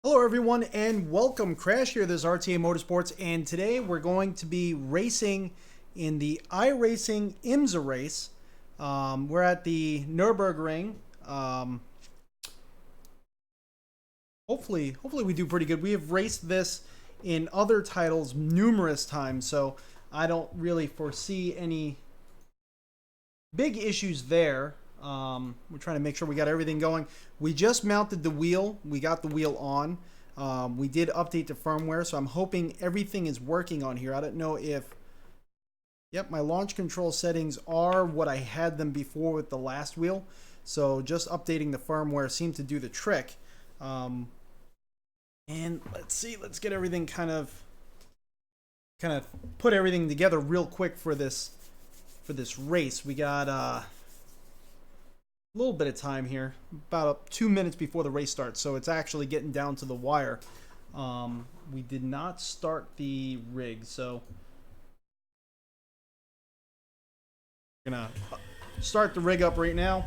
Hello everyone and welcome. Crash here, this is RTA Motorsports, and today we're going to be racing in the iRacing IMSA race. We're at the Nürburgring. Hopefully we do pretty good. We have raced this in other titles numerous times, so I don't really foresee any big issues there. We're trying to make sure we got everything going. We just mounted the wheel. We got the wheel on. We did update the firmware, so I'm hoping everything is working on here. I don't know if... Yep, my launch control settings are what I had them before with the last wheel. So just updating the firmware seemed to do the trick. And let's see, let's get everything kind of put everything together real quick for this race. We got a little bit of time here, about 2 minutes before the race starts, so it's actually getting down to the wire. We did not start the rig, so we're gonna start the rig up right now.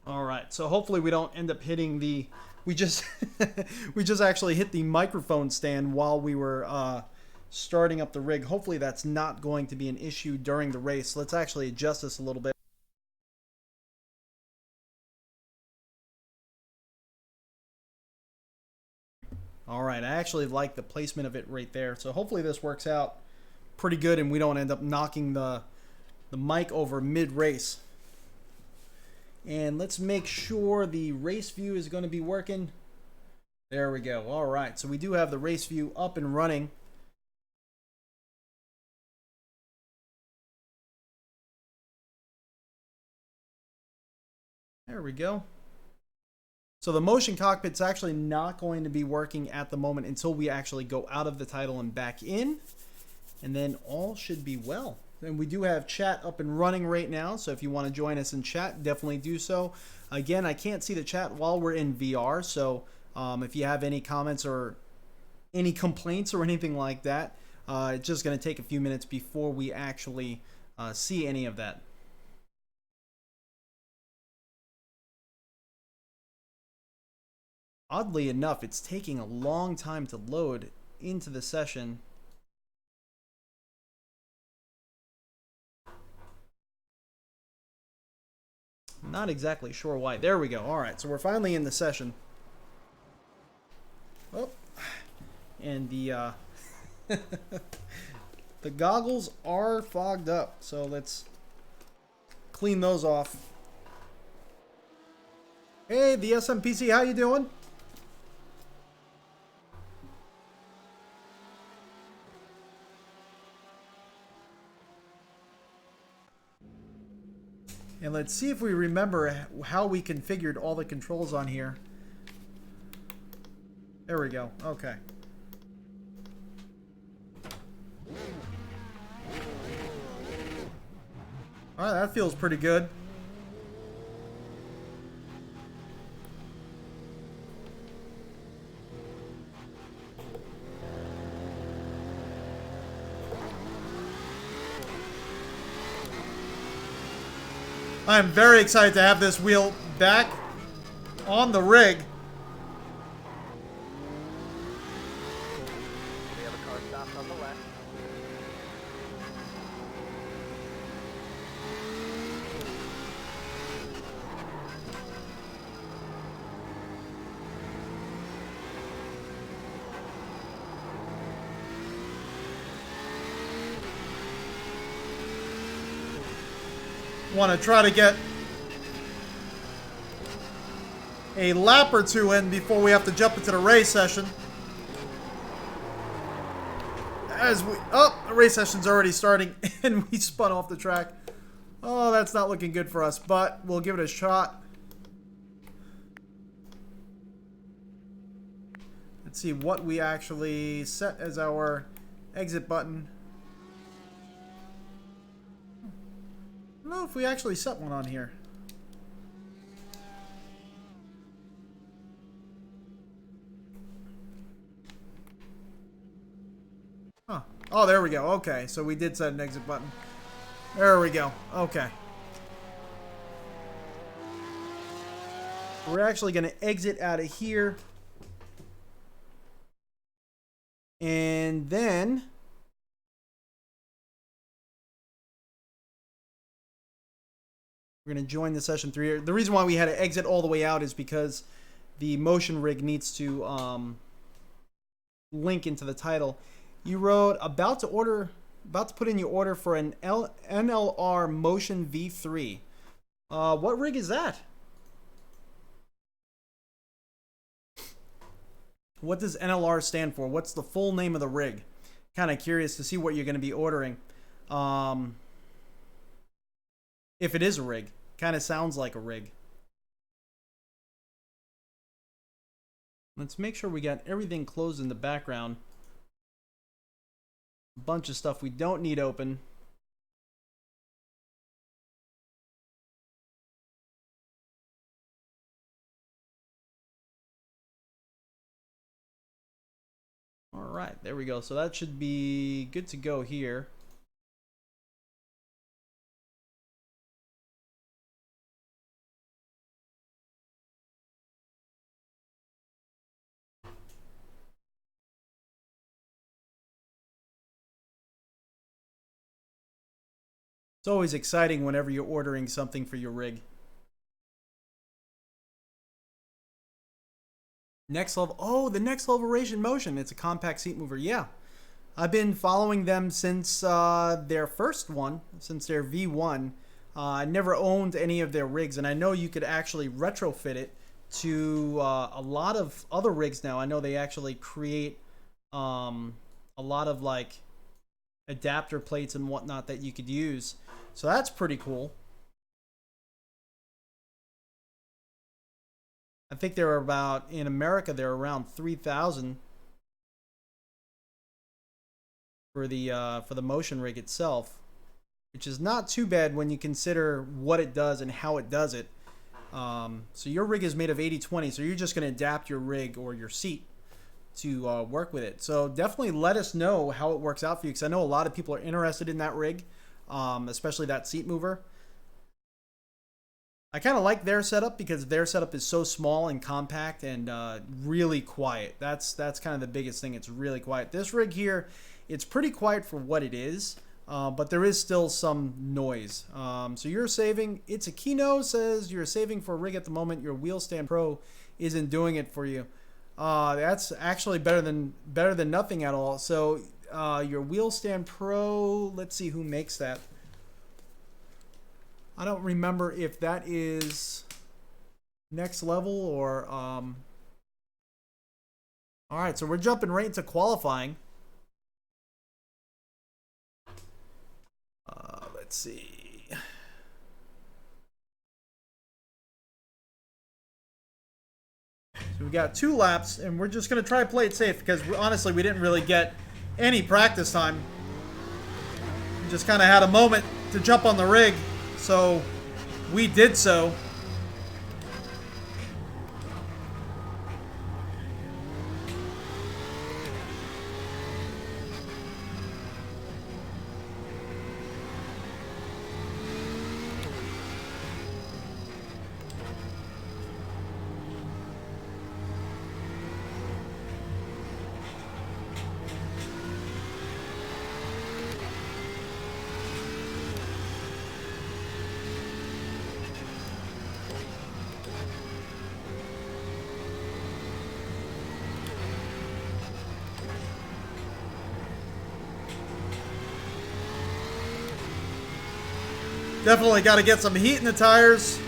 All right, so hopefully we don't end up hitting the... We just actually hit the microphone stand while we were starting up the rig. Hopefully that's not going to be an issue during the race. Let's actually adjust this a little bit. All right, I actually like the placement of it right there. So hopefully this works out pretty good and we don't end up knocking the mic over mid-race. And let's make sure the race view is going to be working. There we go. All right, so we do have the race view up and running. There we go. So the motion cockpit's actually not going to be working at the moment until we actually go out of the title and back in. And then all should be well. And we do have chat up and running right now, so if you want to join us in chat, definitely do so. Again, I can't see the chat while we're in VR, so if you have any comments or any complaints or anything like that, it's just going to take a few minutes before we actually see any of that. Oddly enough, it's taking a long time to load into the session. Not exactly sure why. There we go. All right, so we're finally in the session. Oh, and the the goggles are fogged up, so let's clean those off. Hey, the SMPC, how you doing? And let's see if we remember how we configured all the controls on here. There we go. Okay. All right, that feels pretty good. I'm very excited to have this wheel back on the rig. We have a car stopped on the left. Want to try to get a lap or two in before we have to jump into the race session. The race session's already starting and we spun off the track. Oh, that's not looking good for us, but we'll give it a shot. Let's see what we actually set as our exit button. I don't know if we actually set one on here. Huh. Oh, there we go. Okay, so we did set an exit button. There we go. Okay. We're actually going to exit out of here. And then we're going to join the session 3. The reason why we had to exit all the way out is because the motion rig needs to link into the title. You wrote about to put in your order for an NLR Motion V3. What rig is that? What does NLR stand for? What's the full name of the rig? Kind of curious to see what you're going to be ordering. If it is a rig. Kind of sounds like a rig. Let's make sure we got everything closed in the background. A bunch of stuff we don't need open. All right, there we go. So that should be good to go here. It's always exciting whenever you're ordering something for your rig. Next level. Oh, the Next Level Ration Motion. It's a compact seat mover. Yeah. I've been following them since their first one, since their V1. I never owned any of their rigs, and I know you could actually retrofit it to a lot of other rigs now. I know they actually create a lot of like adapter plates and whatnot that you could use. So that's pretty cool. I think they're about, in America, they're around 3,000 for the motion rig itself, which is not too bad when you consider what it does and how it does it. So your rig is made of 80/20, so you're just going to adapt your rig or your seat to work with it. So definitely let us know how it works out for you, because I know a lot of people are interested in that rig, especially that seat mover. I kind of like their setup because their setup is so small and compact and really quiet. That's kind of the biggest thing. It's really quiet. This rig here, it's pretty quiet for what it is, but there is still some noise. So you're saving. It's a Kino says you're saving for a rig at the moment. Your Wheel Stand Pro isn't doing it for you. That's actually better than nothing at all. So your Wheel Stand Pro. Let's see who makes that. I don't remember if that is Next Level or all right, so we're jumping right into qualifying. Let's see. So we got 2 laps, and we're just gonna try to play it safe because honestly we didn't really get any practice time. We just kind of had a moment to jump on the rig. So we did so. Definitely got to get some heat in the tires.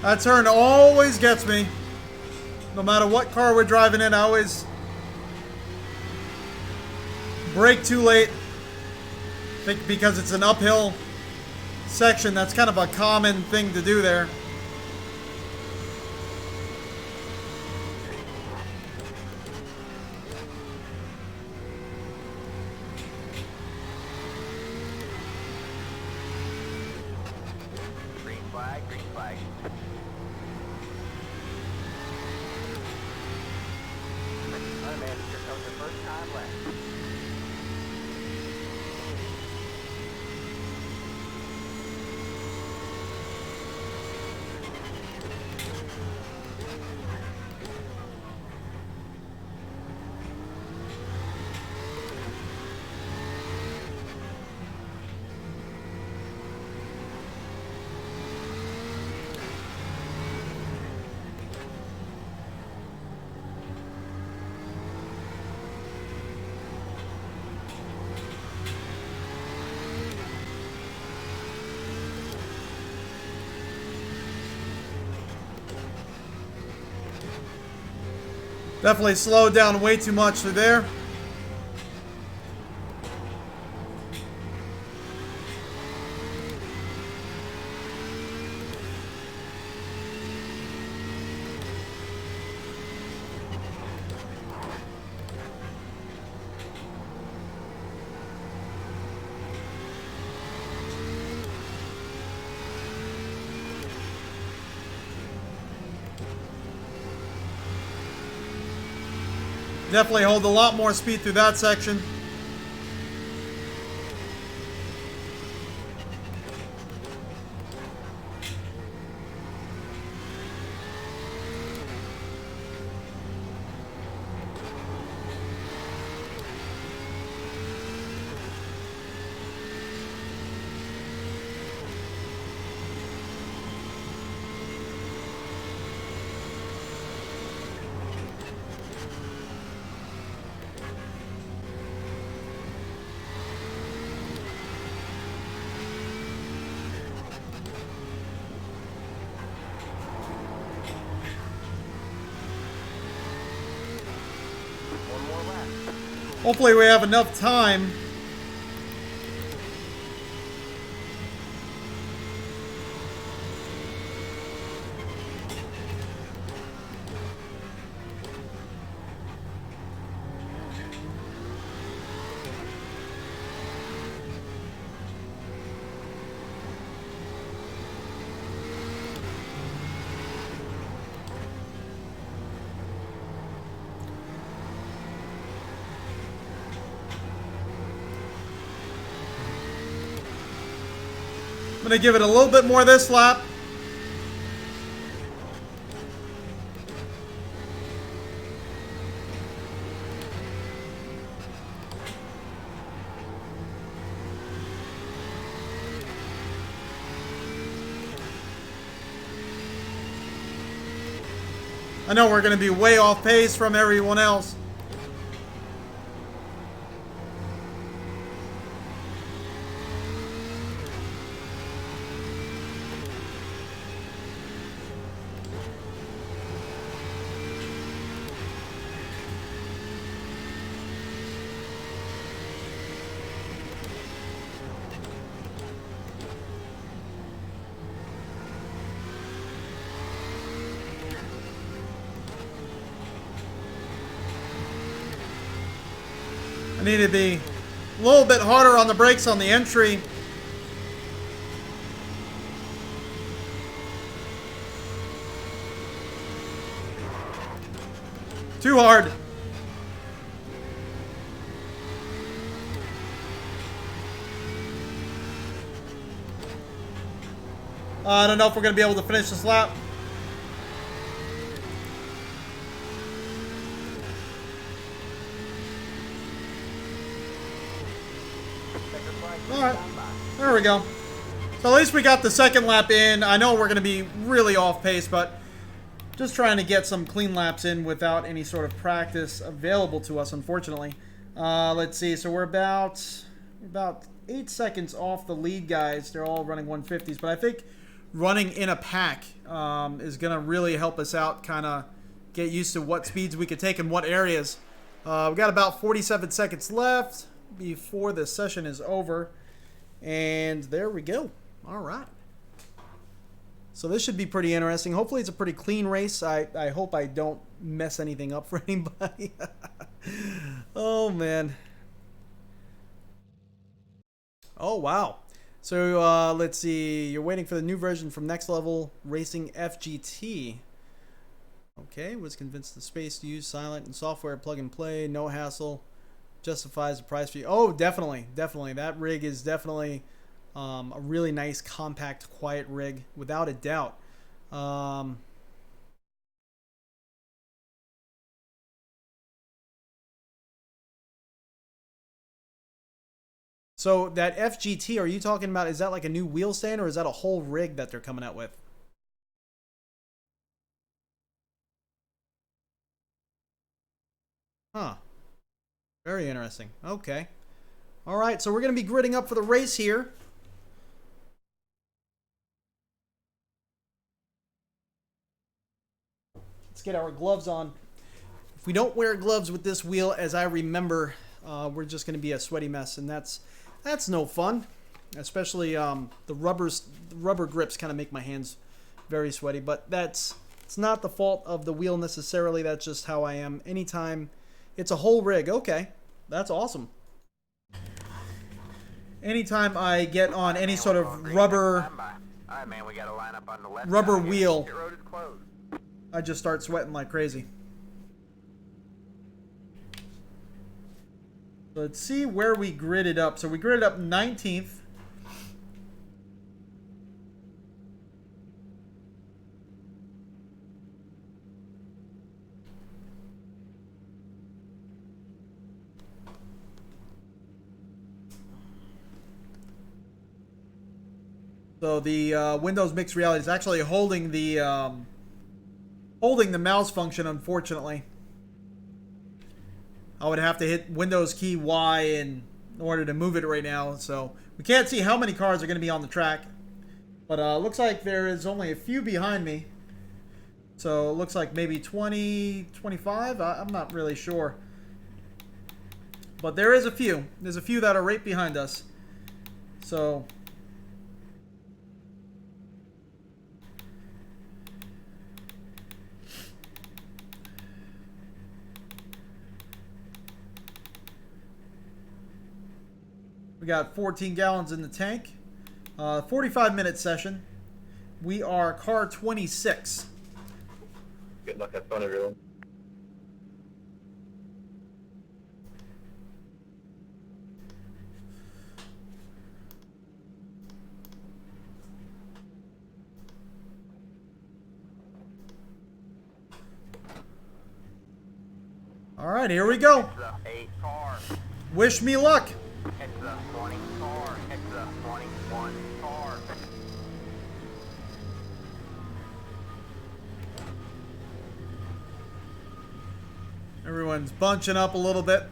That turn always gets me. No matter what car we're driving in, I always brake too late. I think because it's an uphill section. That's kind of a common thing to do there. Green flag, green flag. Alright, man, here comes the first time left. Definitely slowed down way too much through there. Definitely hold a lot more speed through that section. One more lap. Hopefully we have enough time. I'm going to give it a little bit more this lap. I know we're going to be way off pace from everyone else. I need to be a little bit harder on the brakes on the entry. Too hard. I don't know if we're going to be able to finish this lap. Alright, there we go. So at least we got the second lap in. I know we're going to be really off pace, but just trying to get some clean laps in without any sort of practice available to us, unfortunately. Let's see, so we're about 8 seconds off the lead guys. They're all running 150s, but I think running in a pack is going to really help us out, kind of get used to what speeds we could take in what areas. We've got about 47 seconds left before the session is over. And there we go. All right. So this should be pretty interesting. Hopefully it's a pretty clean race. I hope I don't mess anything up for anybody. Oh, man. Oh, wow. So let's see. You're waiting for the new version from Next Level Racing FGT. Okay, was convinced the space to use silent and software plug and play, no hassle, justifies the price for you. Oh, definitely, definitely. That rig is definitely a really nice, compact, quiet rig, without a doubt. So that FGT, are you talking about, is that like a new wheel stand, or is that a whole rig that they're coming out with? Huh. Very interesting. Okay. All right, so we're going to be gridding up for the race here. Let's get our gloves on. If we don't wear gloves with this wheel, as I remember, we're just going to be a sweaty mess, and that's no fun. Especially the rubber grips kind of make my hands very sweaty, but it's not the fault of the wheel necessarily. That's just how I am. Anytime it's a whole rig, okay, that's awesome. Anytime I get on any sort of rubber wheel, I just start sweating like crazy. Let's see where we gridded up. So we gridded up 19th. So the Windows Mixed Reality is actually holding the mouse function, unfortunately. I would have to hit Windows key Y in order to move it right now. So we can't see how many cars are going to be on the track. But looks like there is only a few behind me. So it looks like maybe 20, 25. I'm not really sure. But there is a few. There's a few that are right behind us. So we got 14 gallons in the tank. 45-minute session. We are car 26. Good luck, have fun, everyone. All right, here we go. Wish me luck. It's the 20 car. It's the 21 car. Everyone's bunching up a little bit.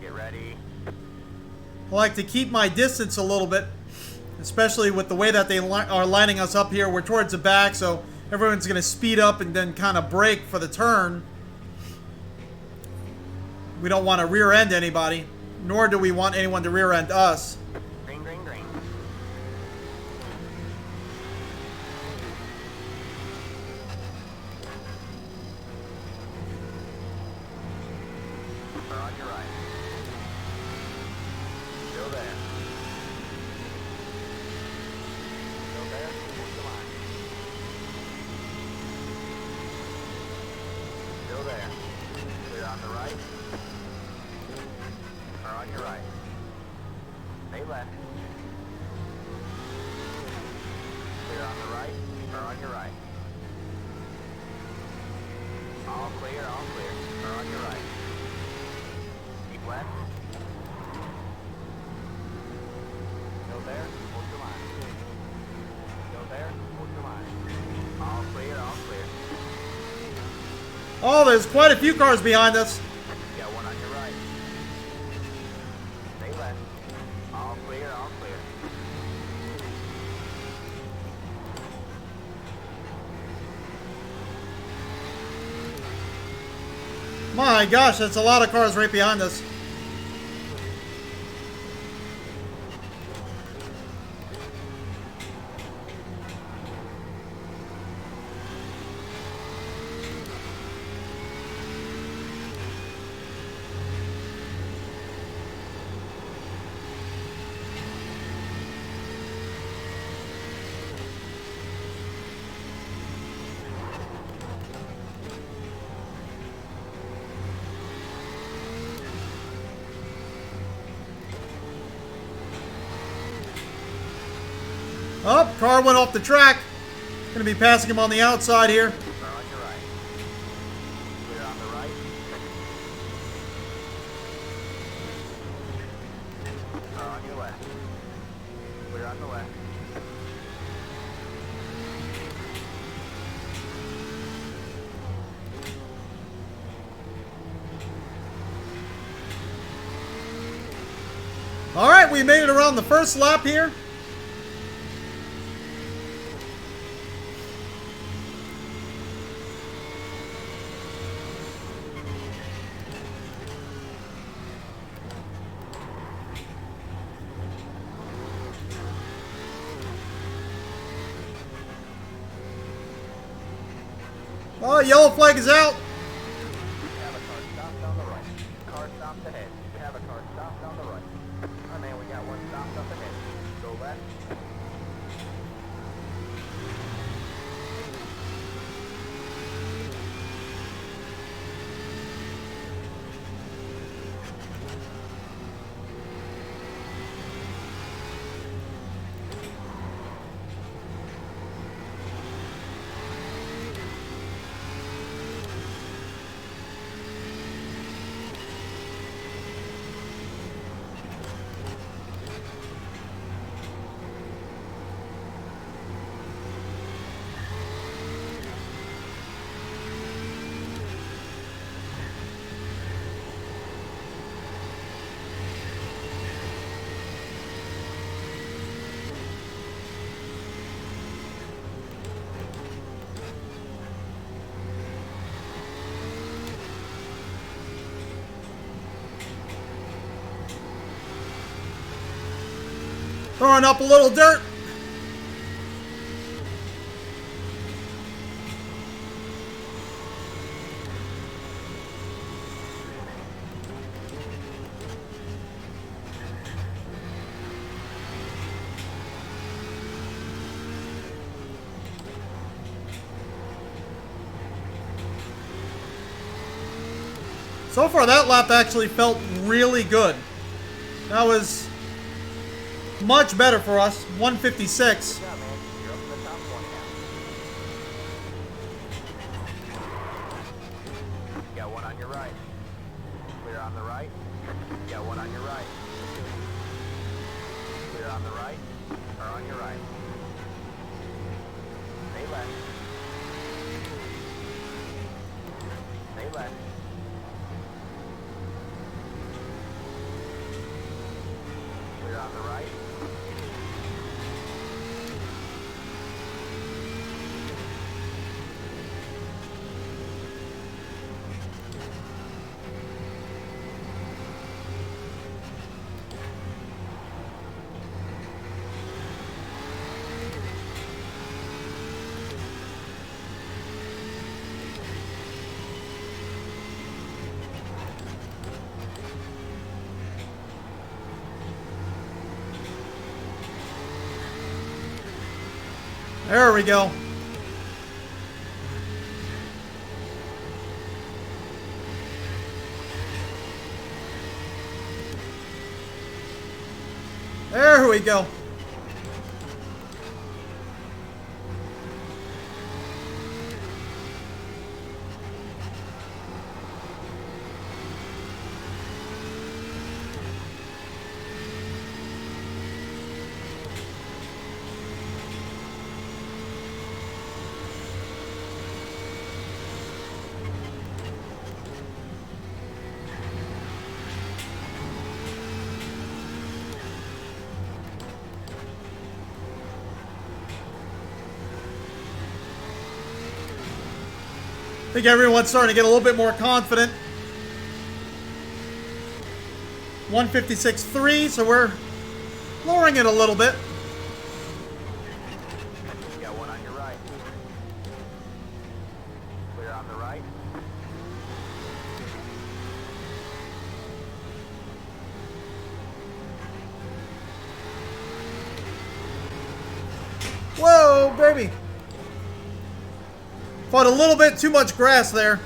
Get ready. I like to keep my distance a little bit, especially with the way that they are lining us up here. We're towards the back, so everyone's going to speed up and then kind of brake for the turn. We don't want to rear end anybody, nor do we want anyone to rear end us. Green, green, green. We're on your right. Still there. Still there. Hold the line. Still there. Clear on the right. Or on your right. Stay left. Clear on the right, or on your right. All clear, or on your right. Keep left. Still there, hold your line. Still there, hold your line. All clear, all clear. Oh, there's quite a few cars behind us. Got one on your right. Stay left. All clear, all clear. My gosh, that's a lot of cars right behind us. Oh, car went off the track. Gonna be passing him on the outside here. Car on your right. Clear on the right. Car on your left. Clear on the left. All right, we made it around the first lap here. Oh, yellow flag is out. We have a car stopped on the right. Car stopped ahead. We have a car stopped on the right. Oh man, we got one stopped up ahead. Go left. Throwing up a little dirt. So far, that lap actually felt really good. That was much better for us. 156. Yeah, man. You're up in the top 20 now. You got one on your right. Clear on the right. You got one on your right. Clear on the right. Or on your right. Stay left. Stay left. Clear on the right. There we go. There we go. I think everyone's starting to get a little bit more confident. 156.3, so we're lowering it a little bit. You got one on your right. Clear on the right. Whoa, baby. Fought a little bit too much grass there.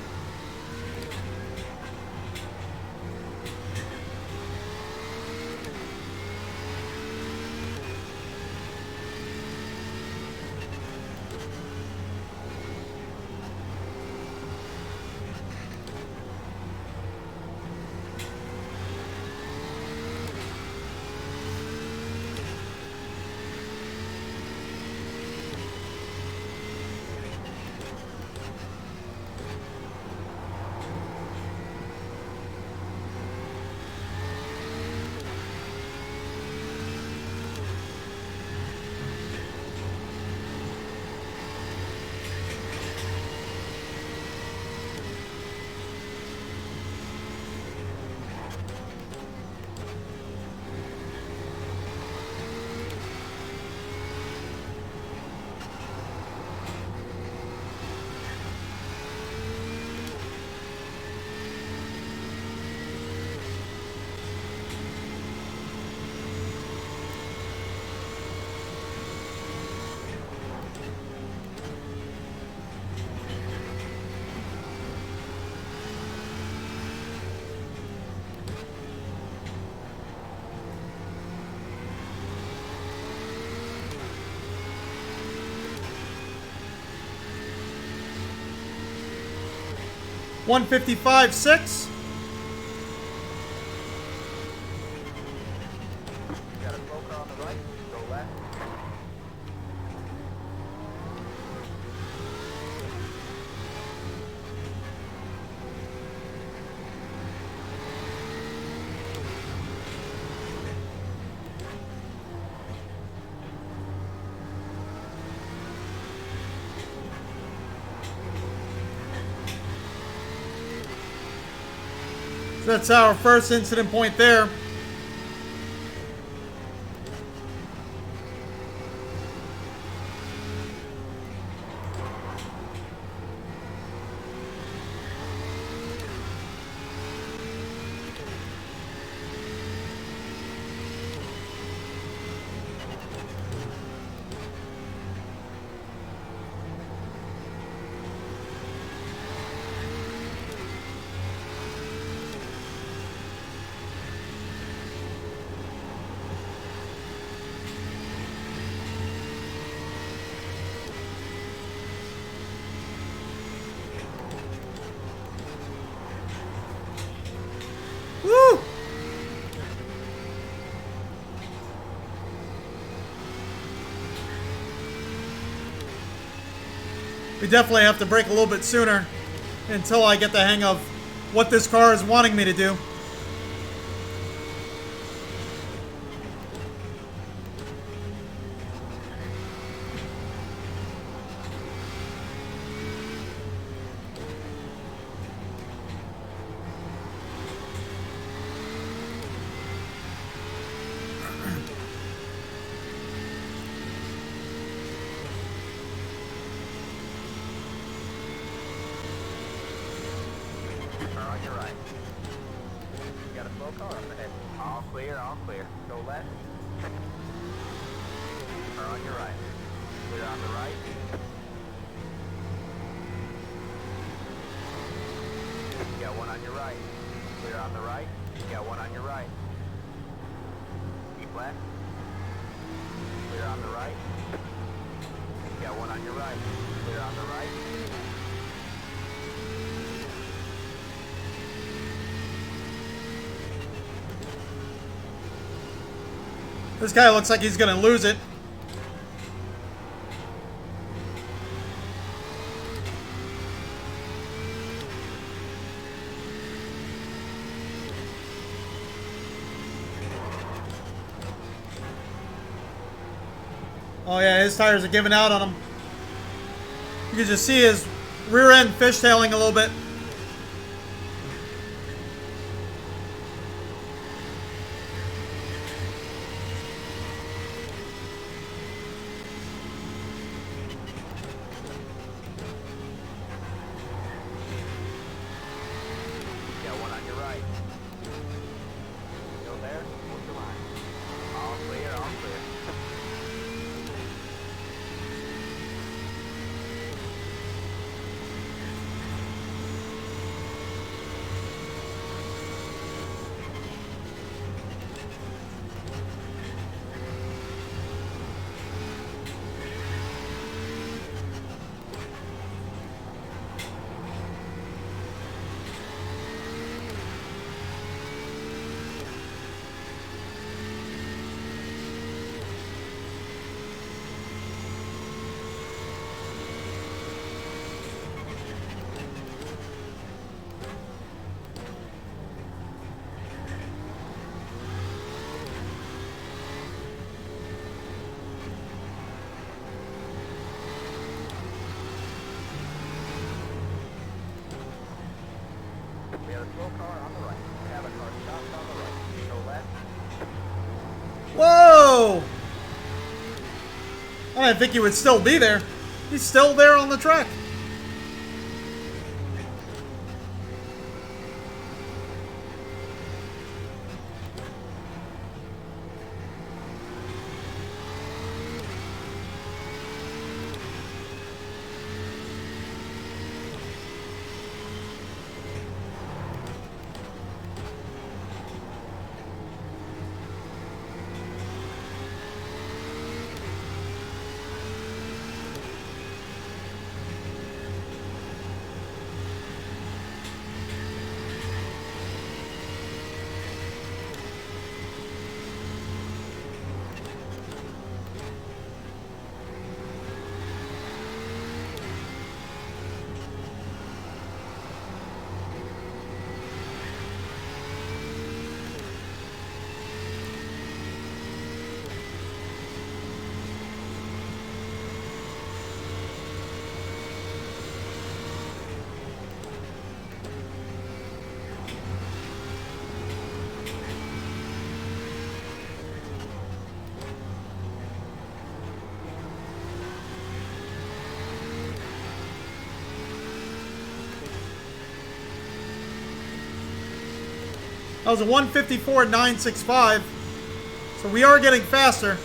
155.6. Got a slow car on the right. Go left. That's our first incident point there. Woo! We definitely have to brake a little bit sooner until I get the hang of what this car is wanting me to do. Turn on your right. Got a slow car up ahead. All clear, all clear. Go left. Turn on your right. Clear on the right. You got one on your right. Clear on the right. You got one on your right. Keep left. Clear on the right. You got one on your right. Clear on the right. This guy looks like he's gonna lose it. Oh yeah, his tires are giving out on him. You can just see his rear end fishtailing a little bit. You got one on your right. Go there. Hold the line. All clear, all clear. We have a slow car on the right. We have a car stopped on the right. Go left. Whoa! I didn't think he would still be there. He's still there on the track. That was a 154.965. So we are getting faster.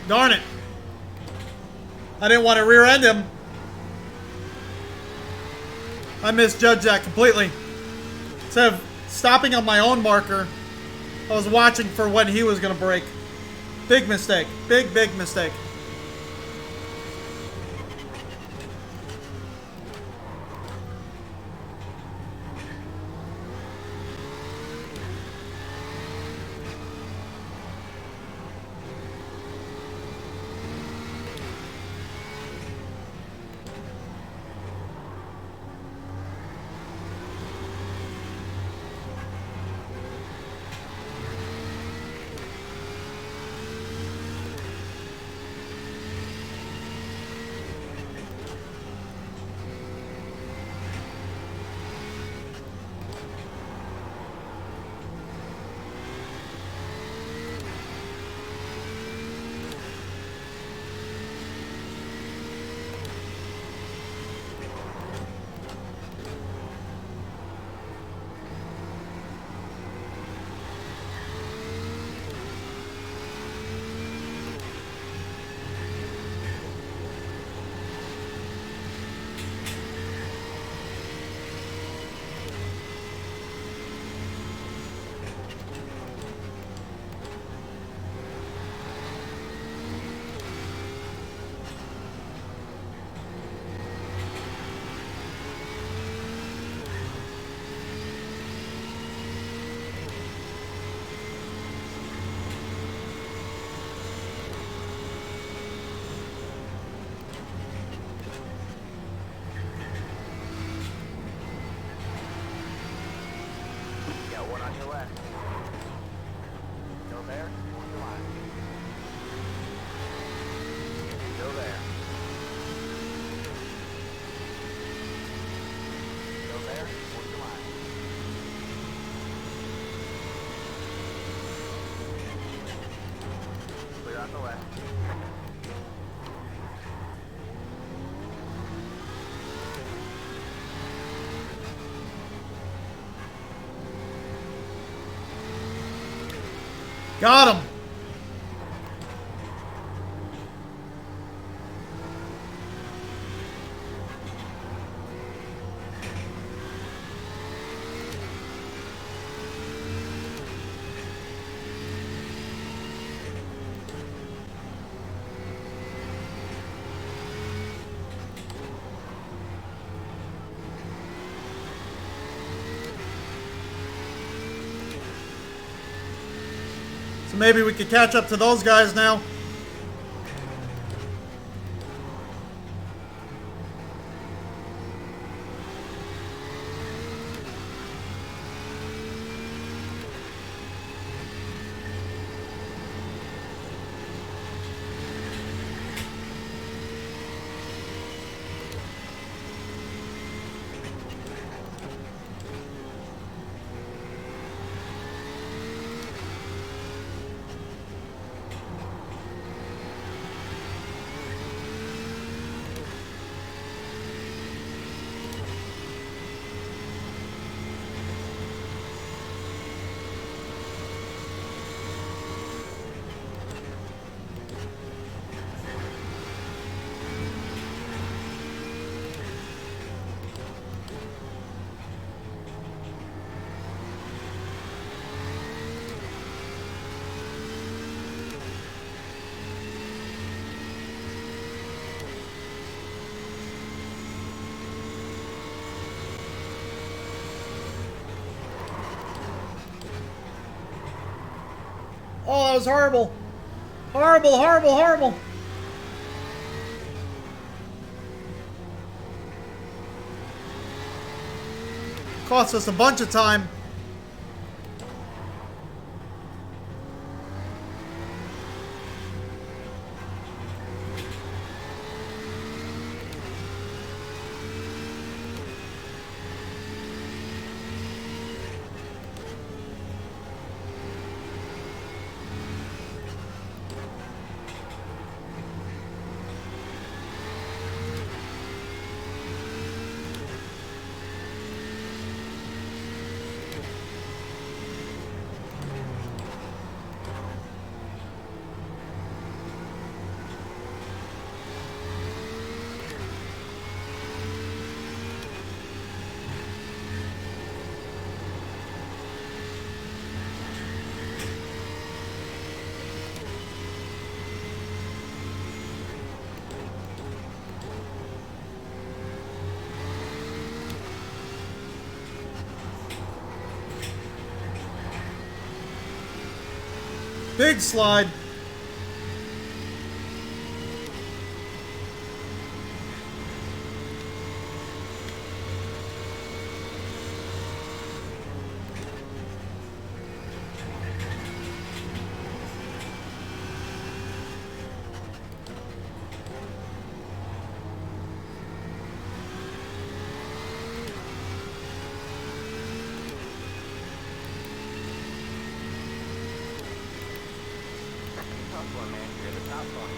Darn it. I didn't want to rear end him. I misjudged that completely. Instead of stopping on my own marker, I was watching for when he was going to brake. Big mistake. Big, big mistake. One on your left. Still there? Hold your line. Still there. Still there? Hold your line. Clear on the left. Got him. So maybe we could catch up to those guys now. Oh, that was horrible. Horrible, horrible, horrible. Cost us a bunch of time. Big slide. Tough one, man. You're the top one.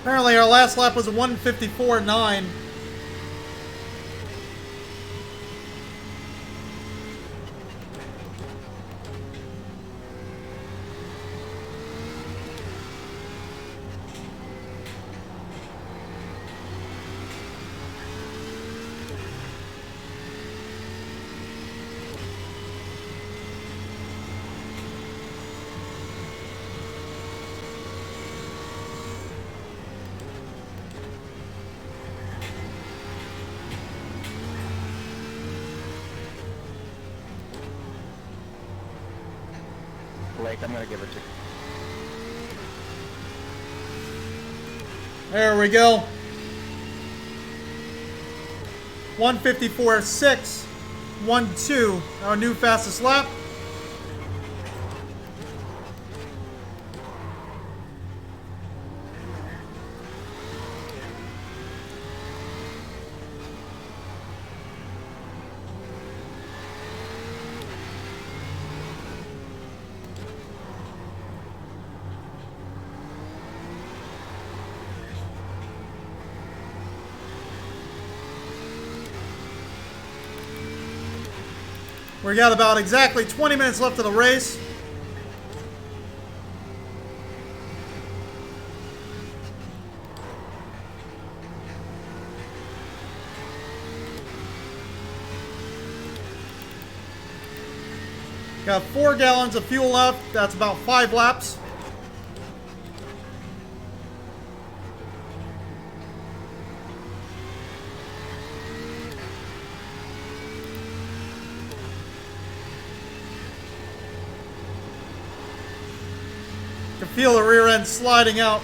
Apparently our last lap was a 1:54.9. Blake, I'm gonna give it to you. There we go. 1:54.612, our new fastest lap. We got about exactly 20 minutes left of the race. Got 4 gallons of fuel left. That's about 5 laps. Can feel the rear end sliding out.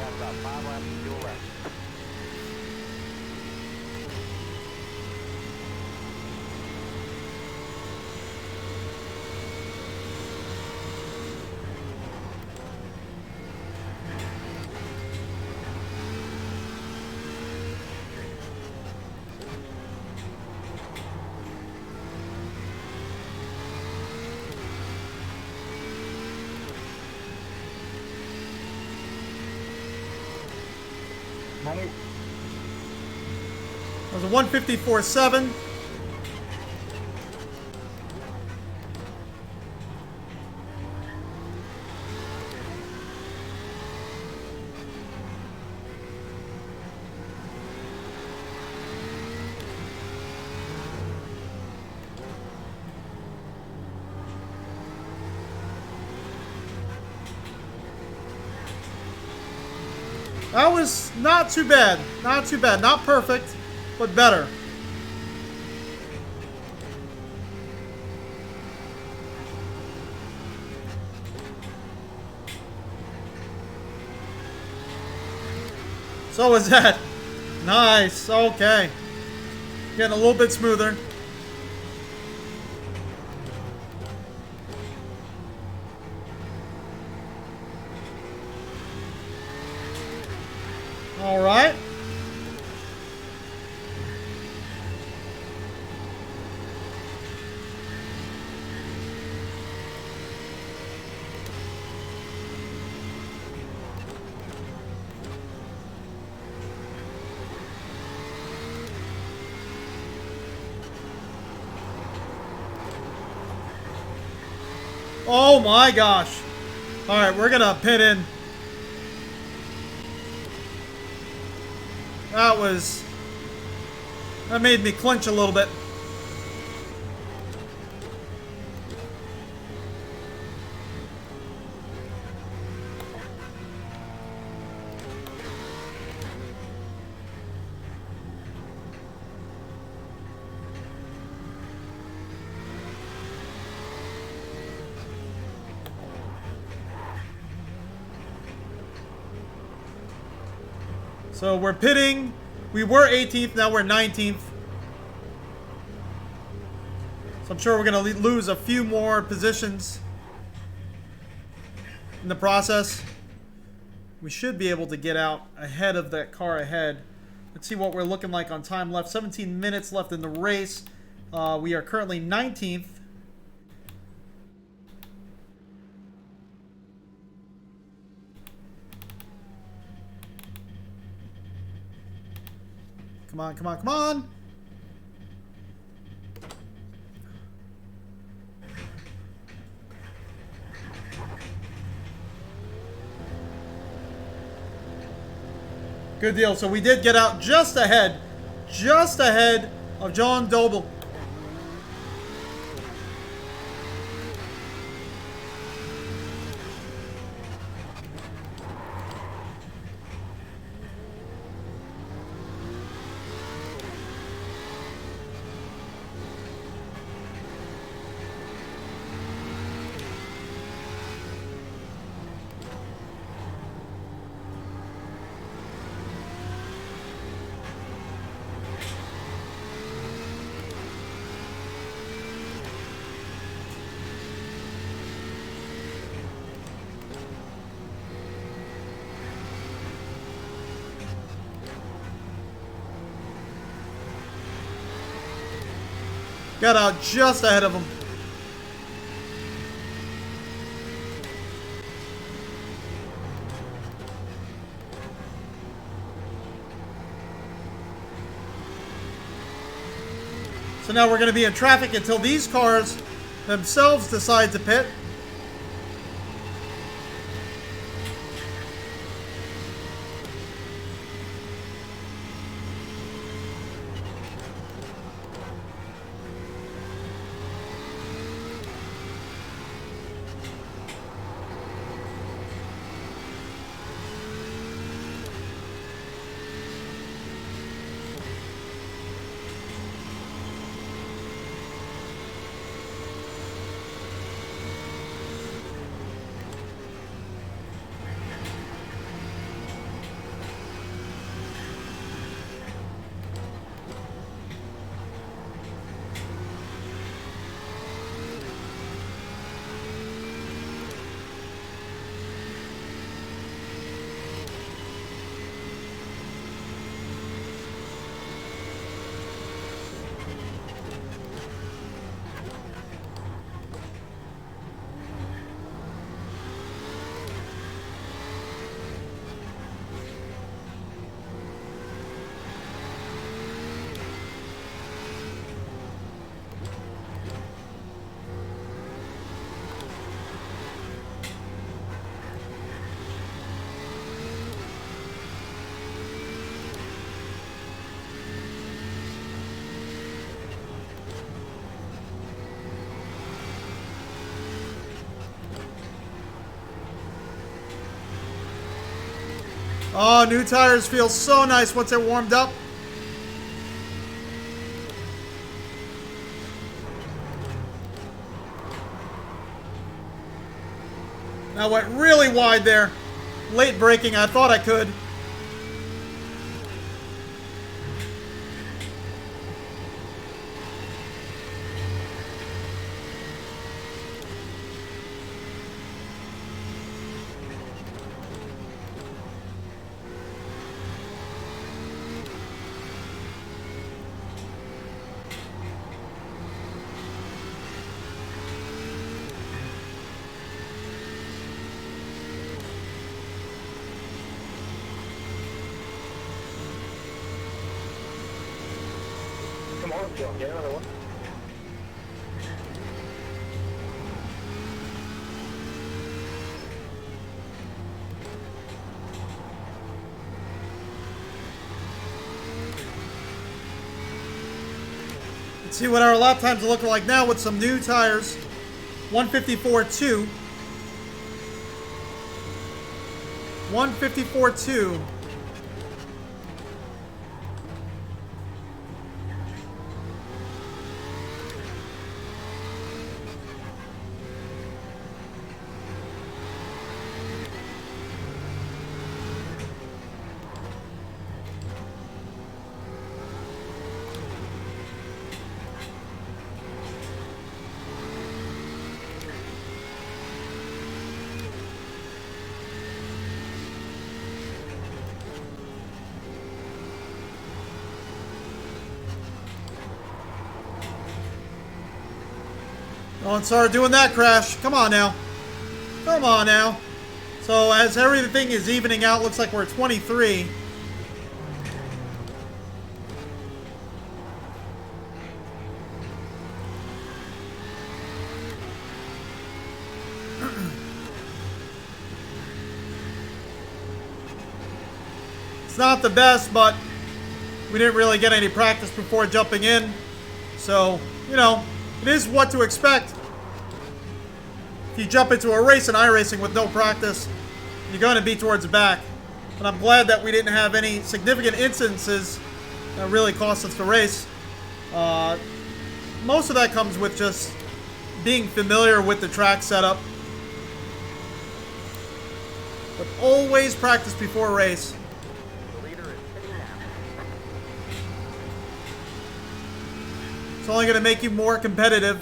got about 5 laps to your left. That was a 154.7. That was not too bad. Not too bad. Not perfect, but better. So is that. Nice. Okay. Getting a little bit smoother. All right. Oh my gosh. All right, we're going to pit in. That made me clench a little bit. So we're pitting. We were 18th, now we're 19th. So I'm sure we're going to lose a few more positions in the process. We should be able to get out ahead of that car ahead. Let's see what we're looking like on time left. 17 minutes left in the race. We are currently 19th. Come on, come on, come on! Good deal. So we did get out just ahead of John Doble. Got out just ahead of him. So now we're going to be in traffic until these cars themselves decide to pit. Oh, new tires feel so nice once they're warmed up. I went really wide there. Late braking, I thought I could. Come on, John, get another one. Let's see what our lap times look like now with some new tires. 154.2. 154.2. Oh, and sorry doing that crash. Come on now. Come on now. So as everything is evening out, looks like we're at 23. It's not the best, but we didn't really get any practice before jumping in. So, you know, it is what to expect. If you jump into a race in iRacing with no practice, you're going to be towards the back. But I'm glad that we didn't have any significant instances that really cost us the race. Most of that comes with just being familiar with the track setup. But always practice before a race. The leader is sitting now. It's only going to make you more competitive.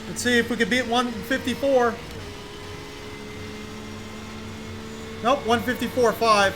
Let's see if we can beat 154. Nope, 154.5.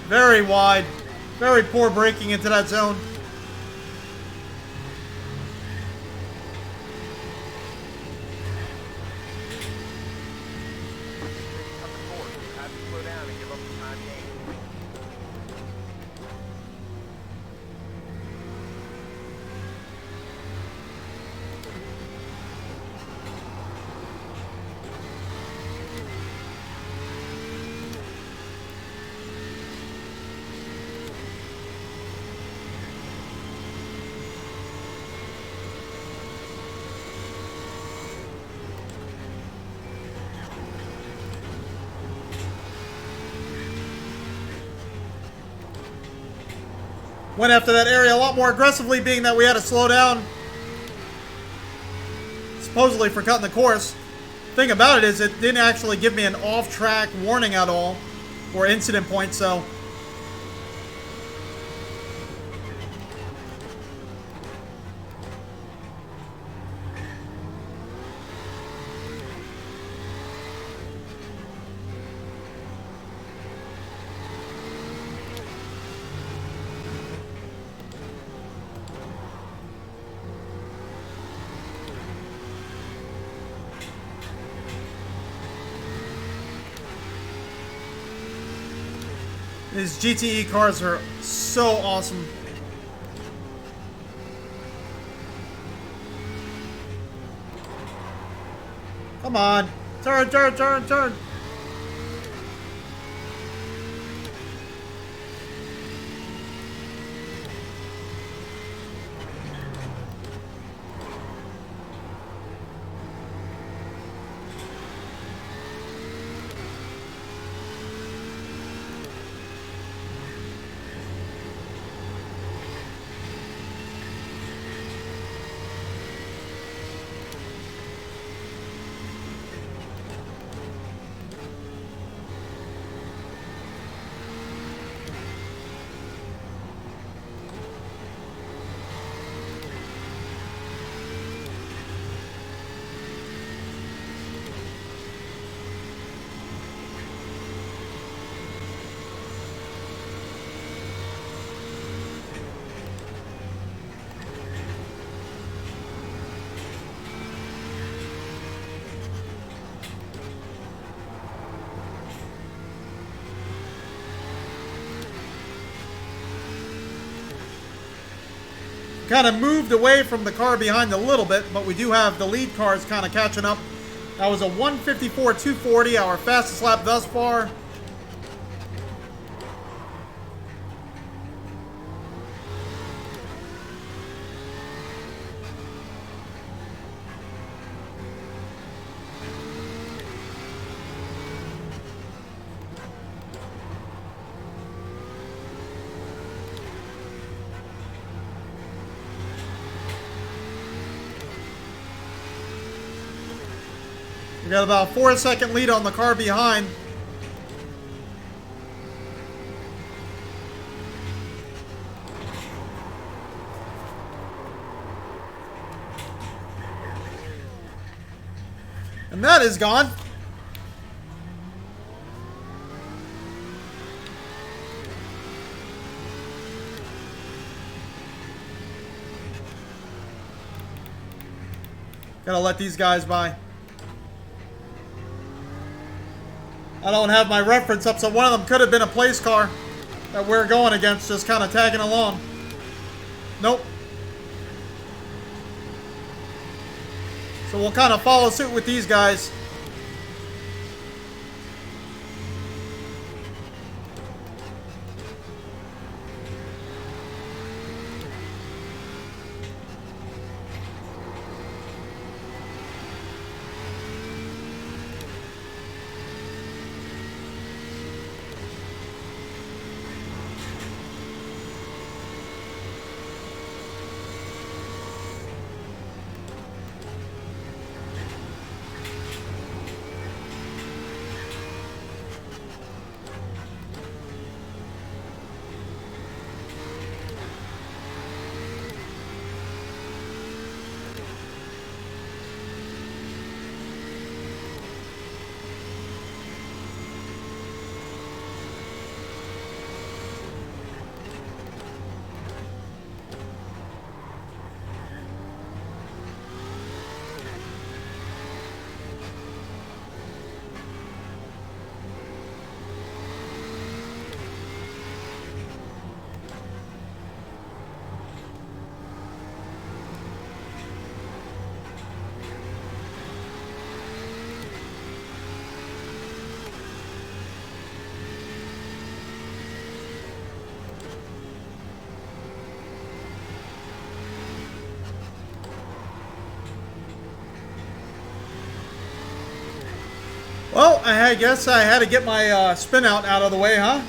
Very wide. Very poor braking into that zone. Up the course. You have to slow down and give up the time gain. Went after that area a lot more aggressively, being that we had to slow down. Supposedly for cutting the course. Thing about it is it didn't actually give me an off-track warning at all, or incident point, so... These GTE cars are so awesome. Come on. Turn, turn, turn, turn. Kind of moved away from the car behind a little bit, but we do have the lead cars kind of catching up. That was a 154.240, our fastest lap thus far. We got about a 4-second lead on the car behind. And that is gone. Gotta let these guys by. I don't have my reference up, so one of them could have been a place car that we're going against, just kind of tagging along. Nope. So we'll kind of follow suit with these guys. Well, I guess I had to get my spin out of the way, huh?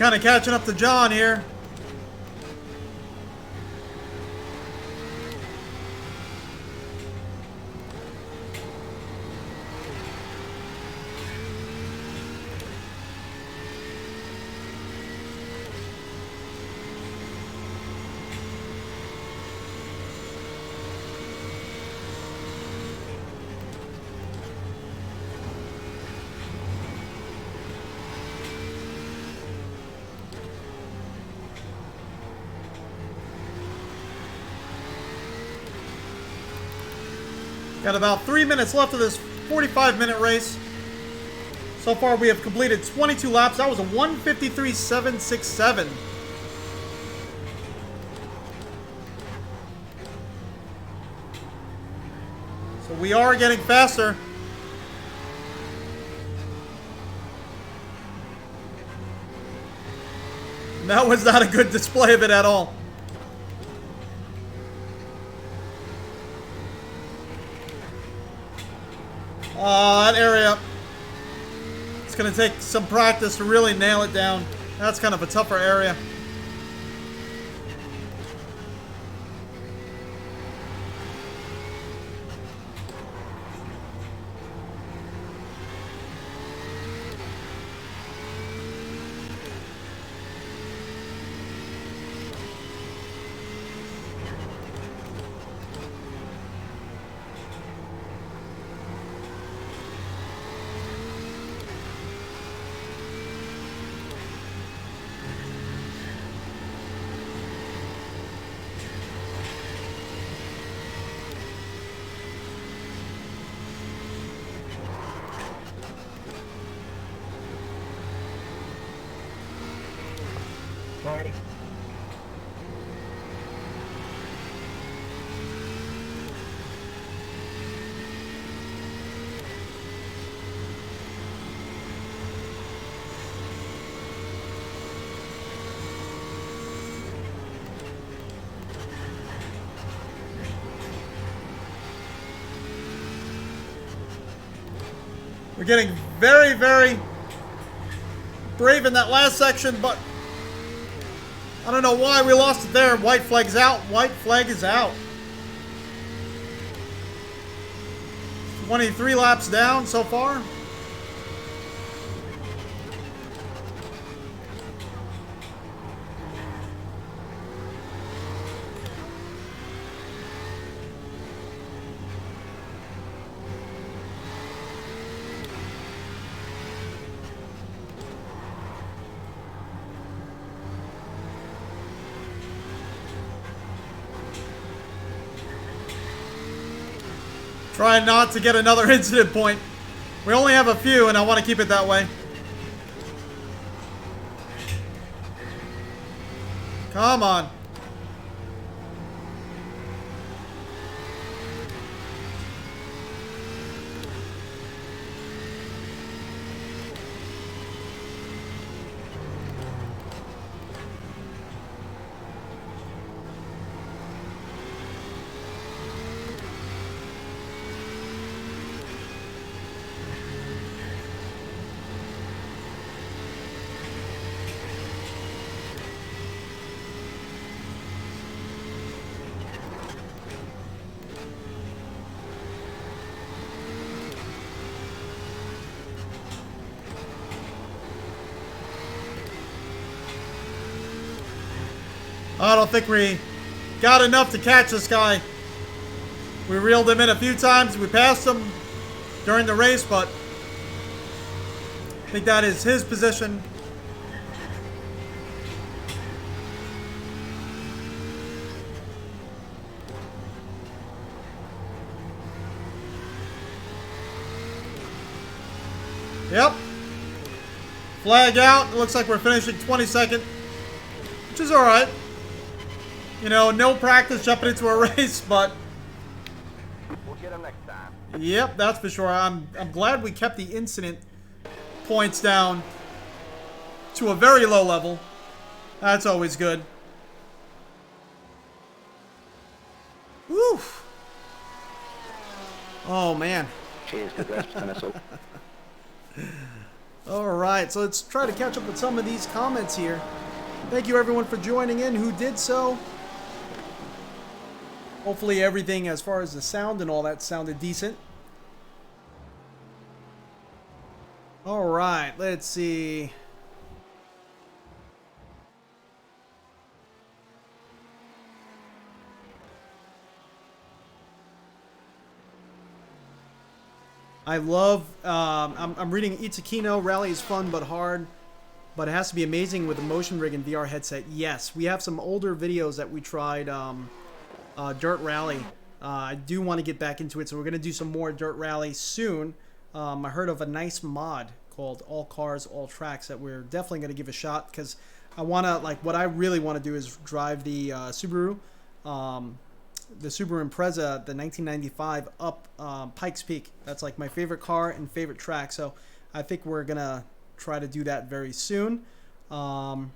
kind of catching up to John here. Got about 3 minutes left of this 45-minute race. So far, we have completed 22 laps. That was a 1:53.767. So we are getting faster. And that was not a good display of it at all. That area, it's going to take some practice to really nail it down. That's kind of a tougher area. Marty. We're getting very, very brave in that last section, but I don't know why we lost it there. White flag's out. White flag is out. 23 laps down so far. Trying not to get another incident point. We only have a few, and I want to keep it that way. Come on. I don't think we got enough to catch this guy. We reeled him in a few times. We passed him during the race, but I think that is his position. Yep. Flag out. It looks like we're finishing 22nd, which is all right. You know, no practice jumping into a race, but We'll get him next time. yep, that's for sure. I'm glad we kept the incident points down to a very low level. That's always good. Woo. Oh man. Cheers, good rest, and All right, so let's try to catch up with some of these comments here. Thank you everyone for joining in who did so. Hopefully everything as far as the sound and all that sounded decent. All right, let's see. I love, I'm reading Itzukino, Rally is fun but hard, but it has to be amazing with a motion rig and VR headset. Yes, we have some older videos that we tried, Dirt Rally. I do want to get back into it, so we're going to do some more Dirt Rally soon. I heard of a nice mod called All Cars, All Tracks that we're definitely going to give a shot, because I want to, like, what I really want to do is drive the Subaru Impreza, the 1995 up Pikes Peak. That's like my favorite car and favorite track, so I think we're going to try to do that very soon. What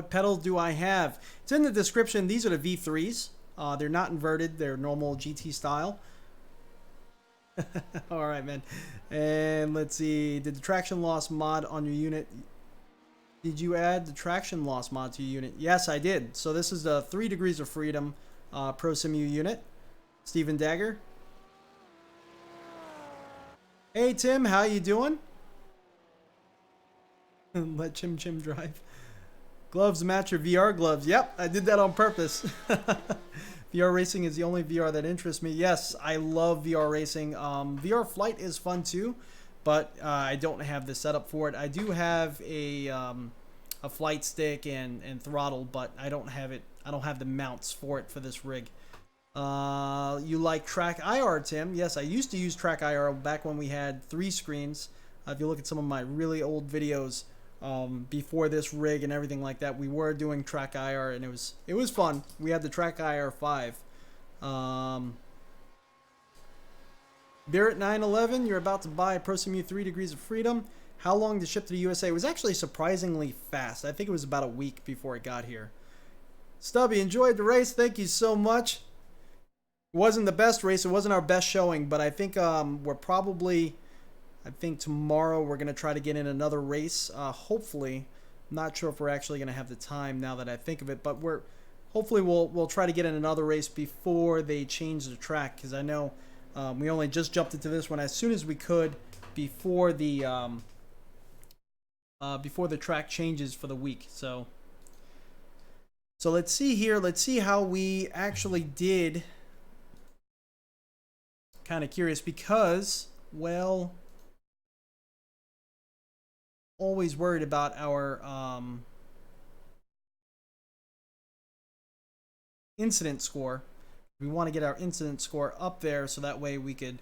pedals do I have? It's in the description. These are the V3s. They're not inverted. They're normal GT style. All right, man. And let's see. Did the traction loss mod on your unit? Did you add the traction loss mod to your unit? Yes, I did. So this is the 3 Degrees of Freedom Prosimu unit. Steven Dagger. Hey, Tim. How you doing? Let Chim Chim drive. Gloves match your VR gloves. Yep, I did that on purpose. VR racing is the only VR that interests me. Yes, I love VR racing. VR flight is fun too, but I don't have the setup for it. I do have a flight stick and throttle, but I don't have it. I don't have the mounts for it for this rig. You like Track IR, Tim? Yes, I used to use Track IR back when we had 3 screens. If you look at some of my really old videos, before this rig and everything like that, we were doing Track IR, and it was fun. We had the Track IR 5. Barrett 911, you're about to buy a Prosimu 3 Degrees of Freedom. How long to ship to the USA? It was actually surprisingly fast. I think it was about a week before it got here. Stubby, enjoyed the race. Thank you so much. It wasn't the best race. It wasn't our best showing, but I think we're probably... I think tomorrow we're going to try to get in another race. Hopefully, I'm not sure if we're actually going to have the time now that I think of it, but hopefully we'll try to get in another race before they change the track, because I know we only just jumped into this one as soon as we could before the track changes for the week. So let's see here. Let's see how we actually did. Kind of curious because, well, always worried about our incident score. We want to get our incident score up there so that way we could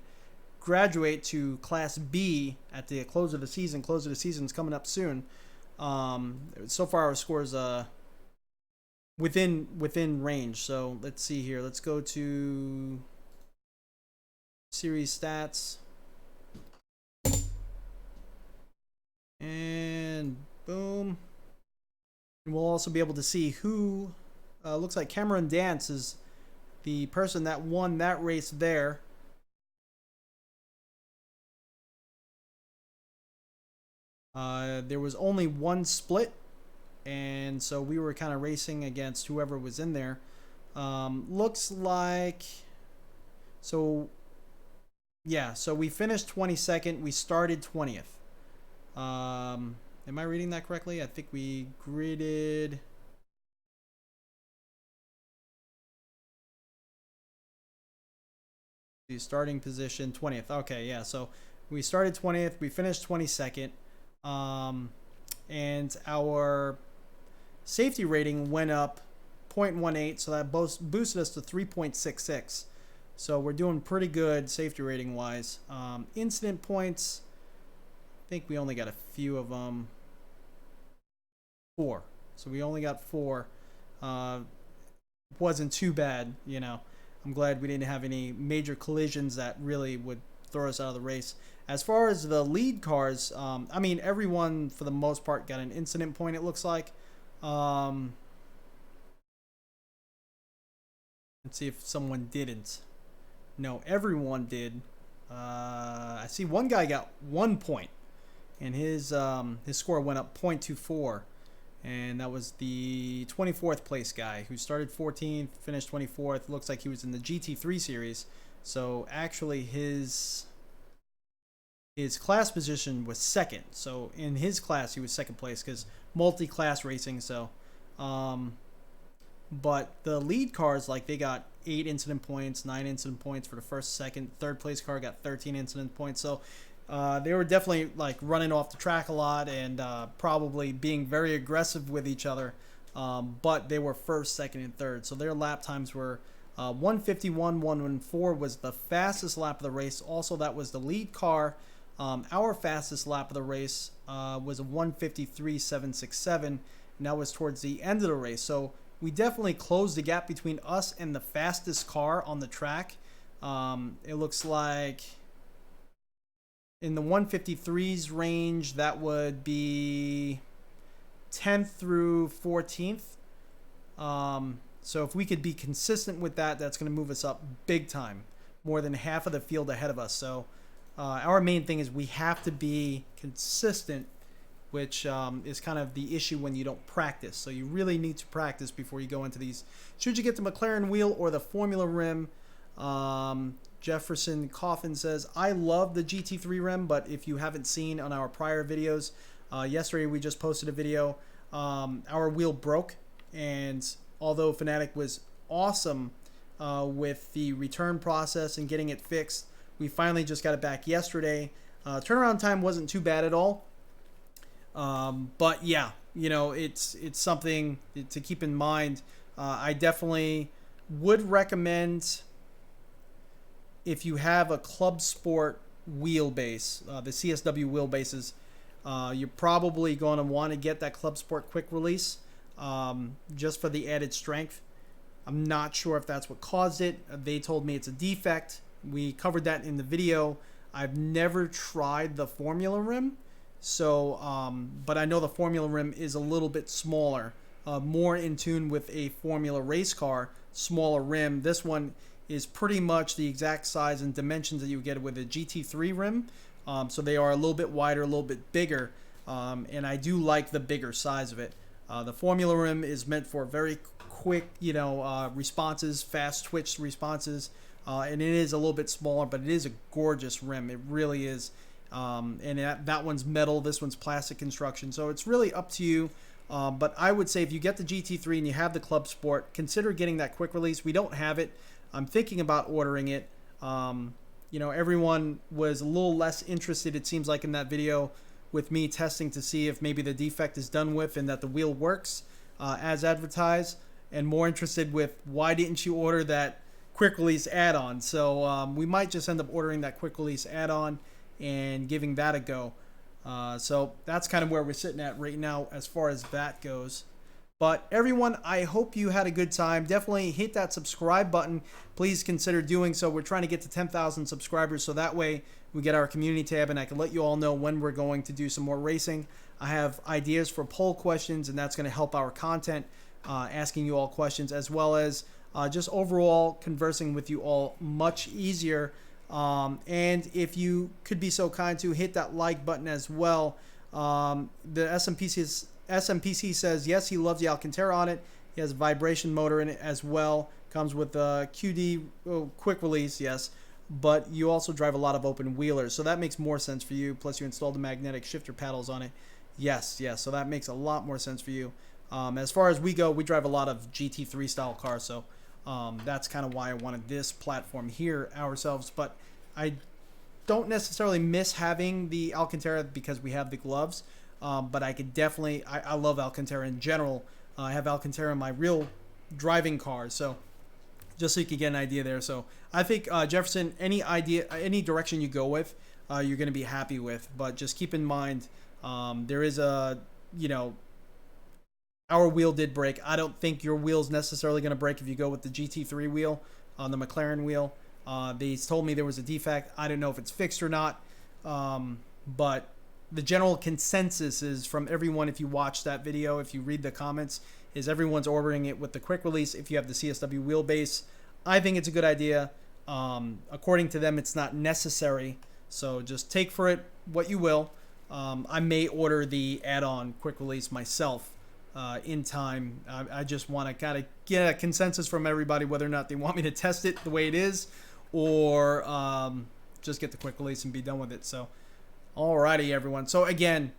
graduate to Class B at the close of the season. Close of the season is coming up soon. So far our score is within range. So let's see here. Let's go to series stats. And boom. And we'll also be able to see who looks like Cameron Dance is the person that won that race there. There was only one split, and so we were kind of racing against whoever was in there. Looks like, so yeah, so we finished 22nd. We started 20th. Am I reading that correctly? I think we gridded. The starting position 20th. Okay, yeah. So we started 20th. We finished 22nd. And our safety rating went up 0.18, so that boosted us to 3.66. So we're doing pretty good safety rating wise. Incident points, I think we only got a few of them. 4. So we only got 4. Wasn't too bad, you know. I'm glad we didn't have any major collisions that really would throw us out of the race. As far as the lead cars, I mean, everyone for the most part got an incident point, it looks like. Let's see if someone didn't. No, everyone did. I see one guy got 1 point. and his score went up 0.24, and that was the 24th place guy who started 14th, finished 24th. Looks like he was in the GT3 series, so actually his class position was second. So in his class he was second place because multi-class racing. So but the lead cars, like, they got 8 incident points, 9 incident points for the first, second, third place car got 13 incident points. So they were definitely like running off the track a lot and probably being very aggressive with each other. But they were first, second, and third. So their lap times were 151, 114 was the fastest lap of the race. Also, that was the lead car. Our fastest lap of the race was a 153.767, and that was towards the end of the race. So we definitely closed the gap between us and the fastest car on the track. It looks like in the 153s range, that would be 10th through 14th. So if we could be consistent with that, that's going to move us up big time, more than half of the field ahead of us. So our main thing is we have to be consistent, which is kind of the issue when you don't practice. So you really need to practice before you go into these. Should you get the McLaren wheel or the Formula rim? Jefferson Coffin says, I love the GT3 rim, but if you haven't seen on our prior videos, yesterday we just posted a video. Our wheel broke, and although Fanatec was awesome with the return process and getting it fixed, we finally just got it back yesterday. Turnaround time wasn't too bad at all. But yeah, you know, it's something to keep in mind. I definitely would recommend, if you have a Club Sport wheelbase, the CSW wheelbases, you're probably going to want to get that Club Sport quick release, just for the added strength. I'm not sure if that's what caused it. They told me it's a defect. We covered that in the video. I've never tried the Formula rim. So, but I know the Formula rim is a little bit smaller, more in tune with a Formula race car, smaller rim. This one is pretty much the exact size and dimensions that you would get with a GT3 rim. So they are a little bit wider, a little bit bigger, and I do like the bigger size of it. The Formula rim is meant for very quick, responses, fast twitch responses, and it is a little bit smaller, but it is a gorgeous rim. It really is. And that one's metal, this one's plastic construction, so it's really up to you. But I would say if you get the GT3 and you have the Club Sport, consider getting that quick release. We don't have it. I'm thinking about ordering it. Everyone was a little less interested, it seems like, in that video with me testing to see if maybe the defect is done with and that the wheel works as advertised, and more interested with why didn't you order that quick release add-on. So we might just end up ordering that quick release add-on and giving that a go. So that's kind of where we're sitting at right now as far as that goes. But everyone, I hope you had a good time. Definitely hit that subscribe button. Please consider doing so. We're trying to get to 10,000 subscribers, so that way we get our community tab and I can let you all know when we're going to do some more racing. I have ideas for poll questions, and that's going to help our content, asking you all questions, as well as just overall conversing with you all much easier. And if you could be so kind to hit that like button as well. The SMPC says yes, he loves the Alcantara on it. He has a vibration motor in it as well. Comes with a QD quick release, yes. But you also drive a lot of open wheelers, so that makes more sense for you. Plus you installed the magnetic shifter paddles on it. Yes. So that makes a lot more sense for you. As far as we go, we drive a lot of GT3 style cars, so that's kind of why I wanted this platform here ourselves. But I don't necessarily miss having the Alcantara because we have the gloves. But I could definitely, I love Alcantara in general. I have Alcantara in my real driving cars, so just so you can get an idea there. So I think, Jefferson, any direction you go with, you're going to be happy with. But just keep in mind, there is our wheel did break. I don't think your wheel's necessarily going to break if you go with the GT3 wheel on the McLaren wheel. They told me there was a defect. I don't know if it's fixed or not, but the general consensus is from everyone, if you watch that video, if you read the comments, is everyone's ordering it with the quick release if you have the CSW wheelbase. I think it's a good idea. According to them, it's not necessary, so just take for it what you will. I may order the add-on quick release myself in time. I just want to kind of get a consensus from everybody whether or not they want me to test it the way it is, or just get the quick release and be done with it. So, alrighty, everyone. So again,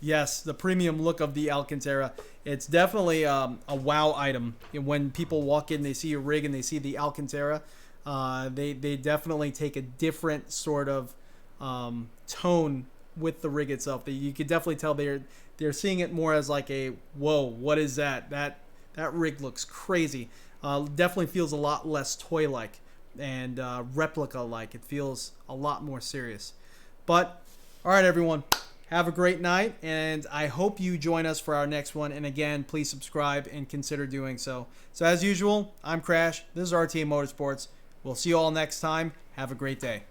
yes, the premium look of the Alcantara. It's definitely a wow item. When people walk in, they see a rig and they see the Alcantara. They definitely take a different sort of tone with the rig itself. You could definitely tell they're seeing it more as like a, whoa, what is that? That rig looks crazy. Definitely feels a lot less toy-like and replica-like. It feels a lot more serious. But all right, everyone, have a great night, and I hope you join us for our next one. And again, please subscribe and consider doing so. So as usual, I'm Crash. This is RTA Motorsports. We'll see you all next time. Have a great day.